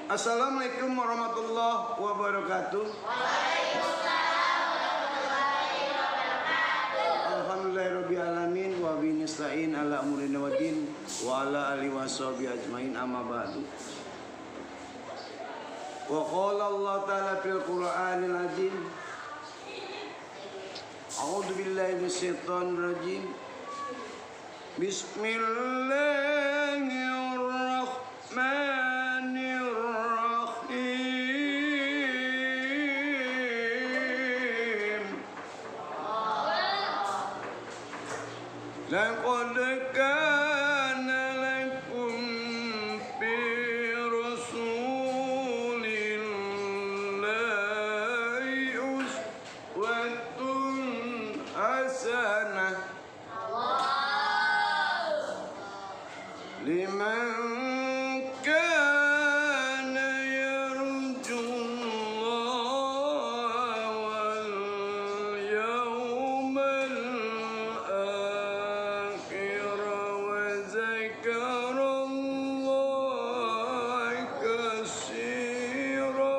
Assalamualaikum warahmatullahi wabarakatuh. Alhamdulillahirabbil alamin wa bihi nasta'in ala umuri waddin wa ala alihi washabihi ajmain amma ba'du. Wa qala Allah ta'ala fil Qur'anil azim. A'udzu billahi minasyaitonir rajim. Bismillahirrahmanirrahim. Laqad kana lakum fi rasulillahi uswatun hasanah liman kana yarjullaha wal yawmal akhir wa zakarallaha katsira.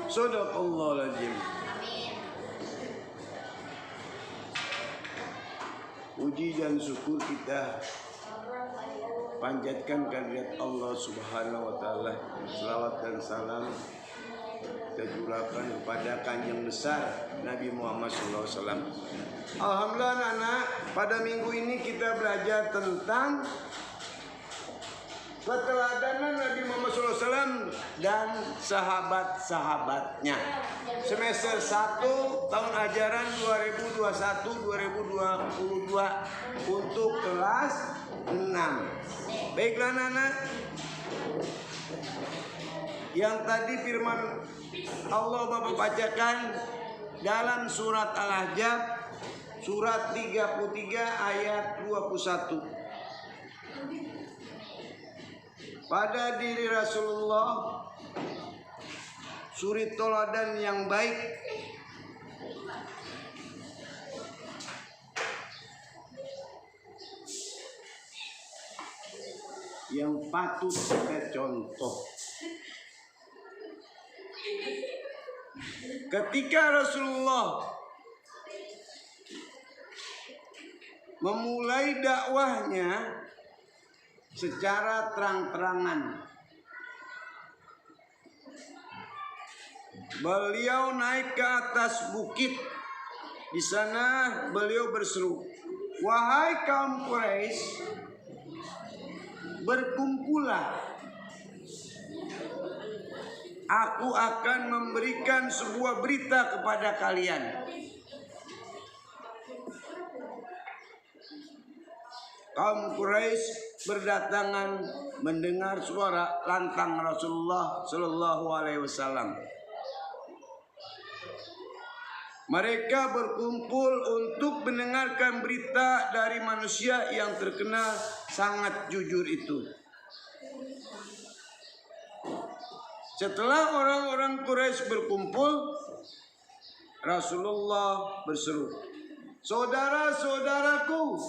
Shadaqallahul azim. Puji dan syukur kita panjatkan kehadirat Allah Subhanahu wa taala. Selawat dan salam kita curahkan kepada kanjeng besar Nabi Muhammad SAW. Alhamdulillah anak-anak, pada minggu ini kita belajar tentang keteladanan Nabi Muhammad SAW dan sahabat-sahabatnya. Semester 1 tahun ajaran 2021-2022 untuk kelas 6. Baiklah anak-anak, yang tadi firman Allah Bapak bacakan dalam surat Al-Ahzab surat 33 ayat 21. Pada diri Rasulullah suri toladan yang baik, yang patut kita contoh. Ketika Rasulullah memulai dakwahnya secara terang-terangan, beliau naik ke atas bukit. Di sana beliau berseru, "Wahai kaum Quraisy, berkumpullah. Aku akan memberikan sebuah berita kepada kalian." Kaum Quraisy berdatangan mendengar suara lantang Rasulullah Shallallahu Alaihi Wasallam. Mereka berkumpul untuk mendengarkan berita dari manusia yang terkenal sangat jujur itu. Setelah orang-orang Quraisy berkumpul, Rasulullah berseru, "Saudara-saudaraku,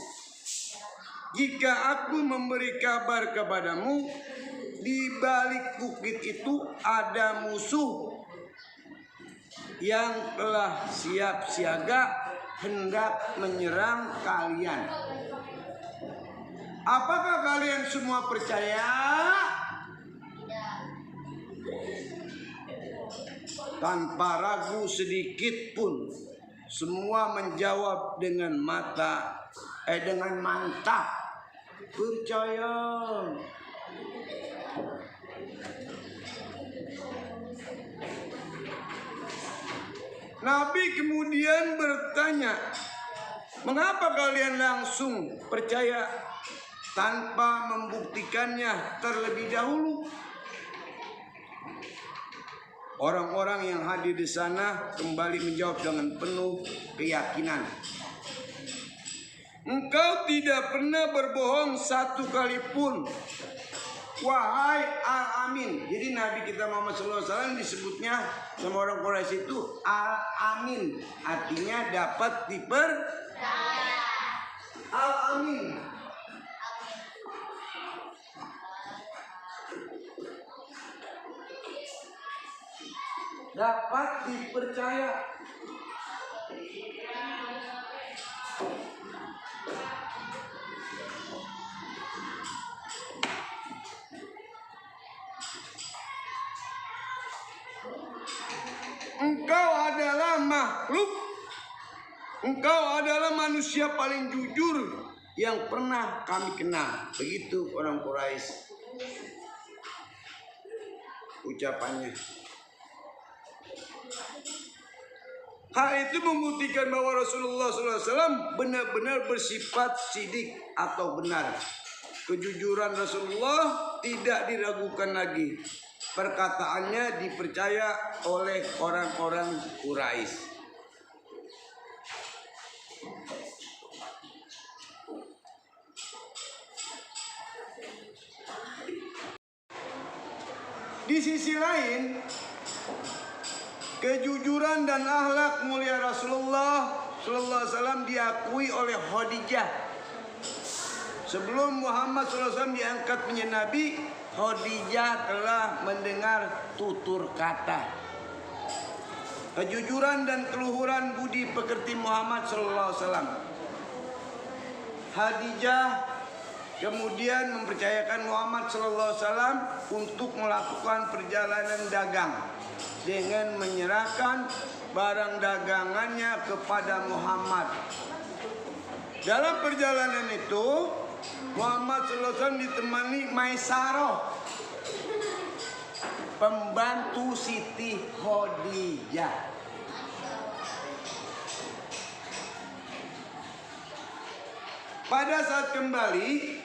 jika aku memberi kabar kepadamu, di balik bukit itu ada musuh yang telah siap siaga hendak menyerang kalian. Apakah kalian semua percaya?" Tanpa ragu sedikit pun, semua menjawab dengan mantap, "Percaya." Nabi kemudian bertanya, "Mengapa kalian langsung percaya tanpa membuktikannya terlebih dahulu?" Orang-orang yang hadir di sana kembali menjawab dengan penuh keyakinan, "Engkau tidak pernah berbohong satu kali pun, wahai Al-Amin." Jadi Nabi kita Muhammad SAW disebutnya sama orang Quraisy itu Al-Amin, artinya dapat dipercaya. Al-Amin. dapat dipercaya. Engkau adalah makhluk, engkau adalah manusia paling jujur yang pernah kami kenal. Begitu orang Quraisy ucapannya. Hal itu membuktikan bahwa Rasulullah SAW benar-benar bersifat sidik atau benar. Kejujuran Rasulullah tidak diragukan lagi. Perkataannya dipercaya oleh orang-orang Quraisy. Di sisi lain, kejujuran dan akhlak mulia Rasulullah sallallahu alaihi wasallam diakui oleh Khadijah. Sebelum Muhammad sallallahu alaihi wasallam diangkat menjadi nabi, Khadijah telah mendengar tutur kata kejujuran dan keluhuran budi pekerti Muhammad sallallahu alaihi wasallam. Khadijah kemudian mempercayakan Muhammad sallallahu alaihi wasallam untuk melakukan perjalanan dagang dengan menyerahkan barang dagangannya kepada Muhammad. Dalam perjalanan itu Muhammad sallallahu alaihi wasallam ditemani Maisarah, pembantu Siti Khadijah. Pada saat kembali,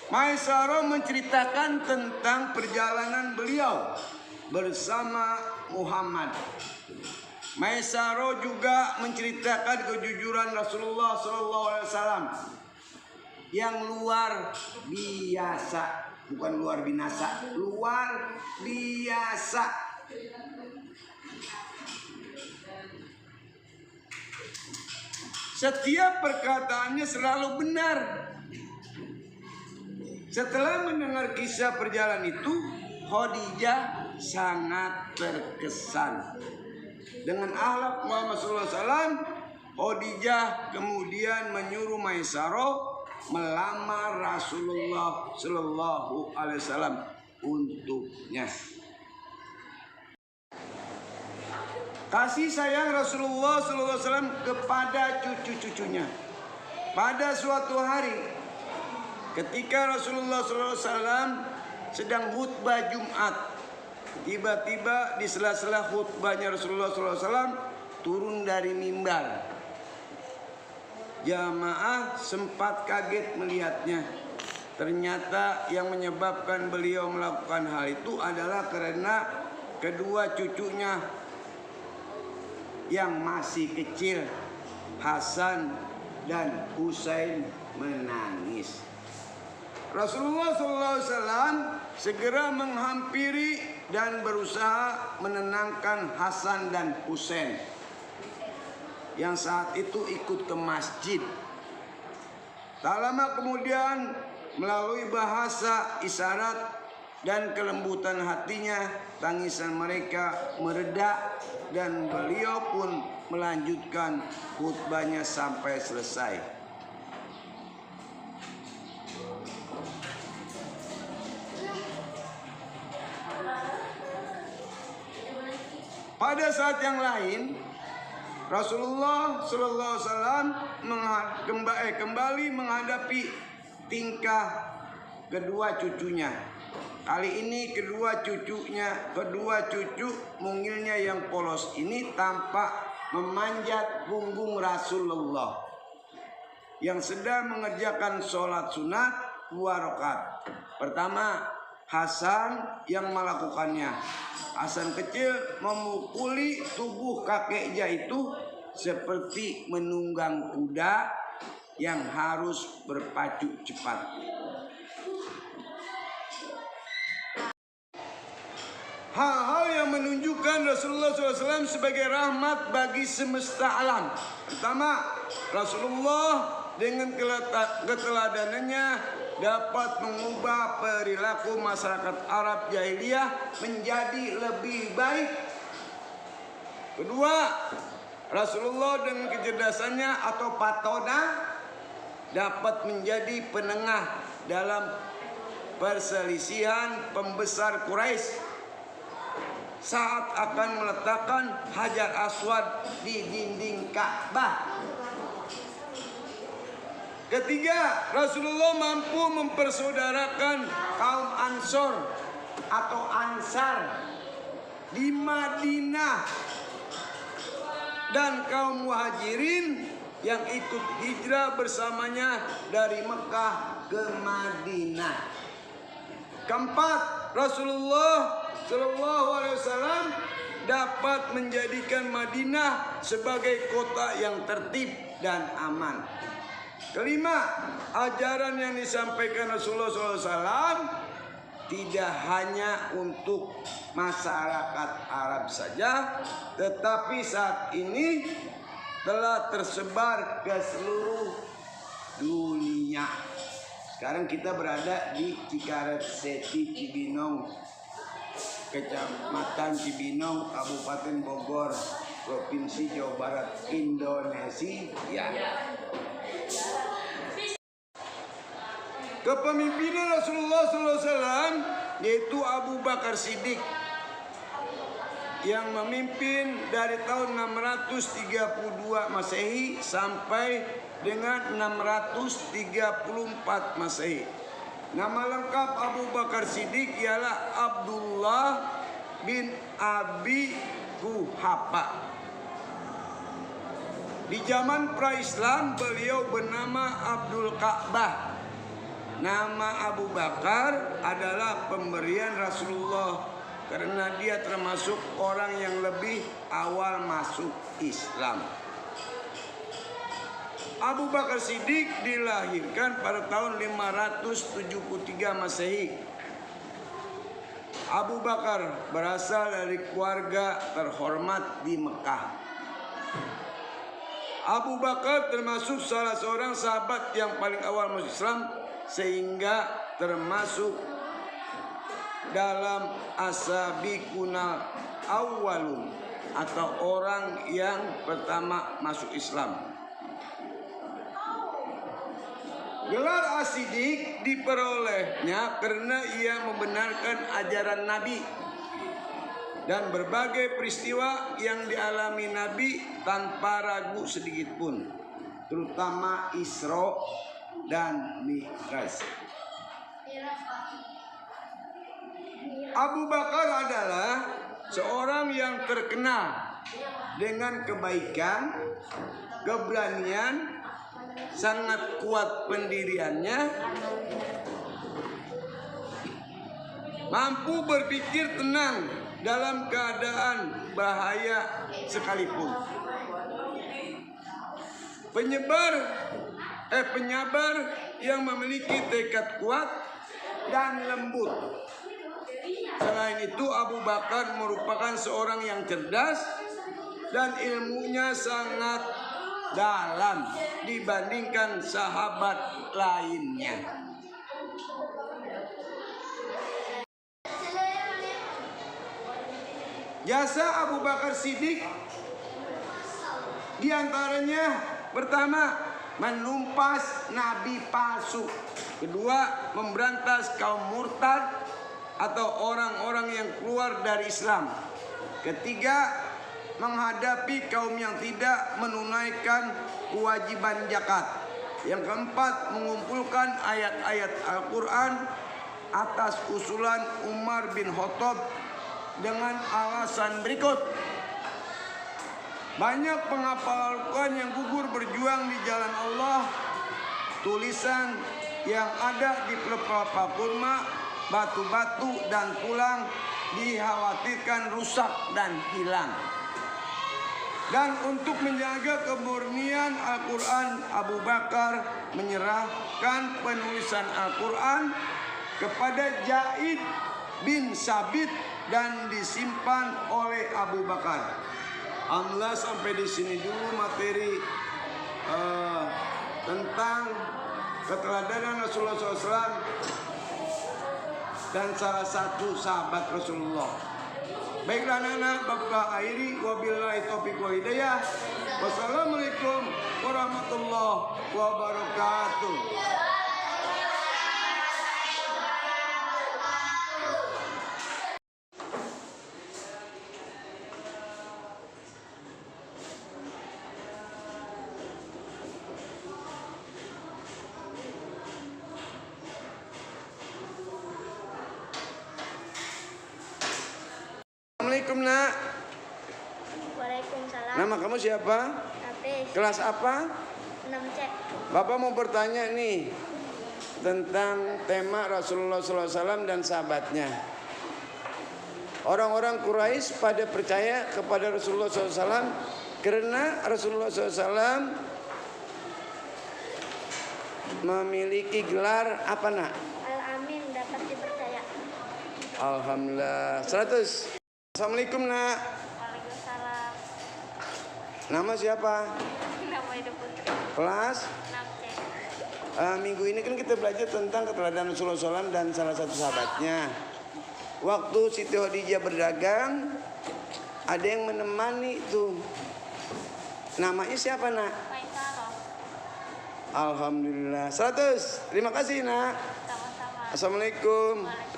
Maisarah menceritakan tentang perjalanan beliau bersama Muhammad. Maisarah juga menceritakan kejujuran Rasulullah SAW yang luar biasa, bukan luar binasa, luar biasa. Setiap perkataannya selalu benar. Setelah mendengar kisah perjalanan itu, Khadijah sangat terkesan dengan akhlak Muhammad SAW. Khadijah kemudian menyuruh Maisarah melamar Rasulullah Sallallahu Alaihi Wasallam untuknya. Kasih sayang Rasulullah Sallallahu Alaihi Wasallam kepada cucu-cucunya. Pada suatu hari, ketika Rasulullah Sallallahu Alaihi Wasallam sedang khutbah Jumat, tiba-tiba di sela-sela khutbahnya Rasulullah Sallallahu Alaihi Wasallam turun dari mimbar. Jamaah sempat kaget melihatnya. Ternyata yang menyebabkan beliau melakukan hal itu adalah karena kedua cucunya yang masih kecil, Hasan dan Husain, menangis. Rasulullah SAW segera menghampiri dan berusaha menenangkan Hasan dan Husain yang saat itu ikut ke masjid. Tak lama kemudian, melalui bahasa isyarat dan kelembutan hatinya, tangisan mereka mereda dan beliau pun melanjutkan khutbahnya sampai selesai. Pada saat yang lain, Rasulullah Sallallahu Alaihi Wasallam kembali menghadapi tingkah kedua cucunya. Kali ini kedua cucu mungilnya yang polos ini tampak memanjat punggung Rasulullah yang sedang mengerjakan sholat sunat 2 rakaat. Pertama, Hasan yang melakukannya. Hasan kecil memukuli tubuh kakeknya itu seperti menunggang kuda yang harus berpacu cepat. Hal-hal yang menunjukkan Rasulullah SAW sebagai rahmat bagi semesta alam. Pertama, Rasulullah dengan keteladanannya dapat mengubah perilaku masyarakat Arab jahiliyah menjadi lebih baik Kedua, Rasulullah dengan kecerdasannya atau patona dapat menjadi penengah dalam perselisihan pembesar Quraisy saat akan meletakkan Hajar Aswad di dinding Ka'bah. Ketiga, Rasulullah mampu mempersaudarakan kaum Ansor atau Ansar di Madinah dan kaum Muhajirin yang ikut hijrah bersamanya dari Mekah ke Madinah. Keempat, Rasulullah Shallallahu Alaihi Wasallam dapat menjadikan Madinah sebagai kota yang tertib dan aman. Kelima, ajaran yang disampaikan Rasulullah SAW tidak hanya untuk masyarakat Arab saja, tetapi saat ini telah tersebar ke seluruh dunia. Sekarang kita berada di Cikaret Seti Cibinong, Kecamatan Cibinong, Kabupaten Bogor, Provinsi Jawa Barat, Indonesia. Kepemimpinan Rasulullah SAW yaitu Abu Bakar Siddiq yang memimpin dari tahun 632 Masehi sampai dengan 634 Masehi. Nama lengkap Abu Bakar Siddiq ialah Abdullah bin Abi Quhafa. Di zaman pra-Islam beliau bernama Abdul Ka'bah. Nama Abu Bakar adalah pemberian Rasulullah karena dia termasuk orang yang lebih awal masuk Islam. Abu Bakar Siddiq dilahirkan pada tahun 573 Masehi. Abu Bakar berasal dari keluarga terhormat di Mekah. Abu Bakar termasuk salah seorang sahabat yang paling awal masuk Islam, sehingga termasuk dalam asabiqunal awwalun atau orang yang pertama masuk Islam. Gelar As-Siddiq diperolehnya karena ia membenarkan ajaran Nabi dan berbagai peristiwa yang dialami Nabi tanpa ragu sedikit pun, terutama Isra dan Mi'raj. Abu Bakar adalah seorang yang terkenal dengan kebaikan, keberanian, sangat kuat pendiriannya, mampu berpikir tenang dalam keadaan bahaya sekalipun. Penyabar yang memiliki tekad kuat dan lembut. Selain itu, Abu Bakar merupakan seorang yang cerdas dan ilmunya sangat dalam dibandingkan sahabat lainnya. Jasa Abu Bakar Siddiq diantaranya pertama, menumpas nabi palsu. Kedua, memberantas kaum murtad atau orang-orang yang keluar dari Islam. Ketiga, menghadapi kaum yang tidak menunaikan kewajiban zakat. Yang keempat, mengumpulkan ayat-ayat Al-Quran atas usulan Umar bin Khattab dengan alasan berikut. Banyak penghafal Al-Quran yang gugur berjuang di jalan Allah. Tulisan yang ada di pelepah kurma, batu-batu dan tulang dikhawatirkan rusak dan hilang. Dan untuk menjaga kemurnian Al-Quran, Abu Bakar menyerahkan penulisan Al-Quran kepada Zaid bin Sabit dan disimpan oleh Abu Bakar. Alhamdulillah, sampai di sini dulu materi tentang keteladanan Rasulullah SAW dan salah satu sahabat Rasulullah. Baiklah anak-anak, Bapak akhiri wabillahi taufiq wal hidayah. Wassalamualaikum warahmatullahi wabarakatuh. Assalamualaikum nak. Waalaikumsalam. Nama kamu siapa? Hafiz. Kelas apa? 6C. Bapak mau bertanya nih tentang tema Rasulullah SAW dan sahabatnya. Orang-orang Quraisy pada percaya kepada Rasulullah SAW karena Rasulullah SAW memiliki gelar apa nak? Al-Amin, dapat dipercaya. Alhamdulillah. 100. Assalamualaikum nak. Waalaikumsalam. Nama siapa? Nama Ida Putri. Kelas? 6C. Minggu ini kan kita belajar tentang keteladanan Rasulullah SAW dan salah satu sahabatnya. Waktu Siti Khadijah berdagang, ada yang menemani itu. Namanya siapa nak? Maisaro. Alhamdulillah. 100. Terima kasih nak. Sama-sama. Assalamualaikum. Waalaikumsalam.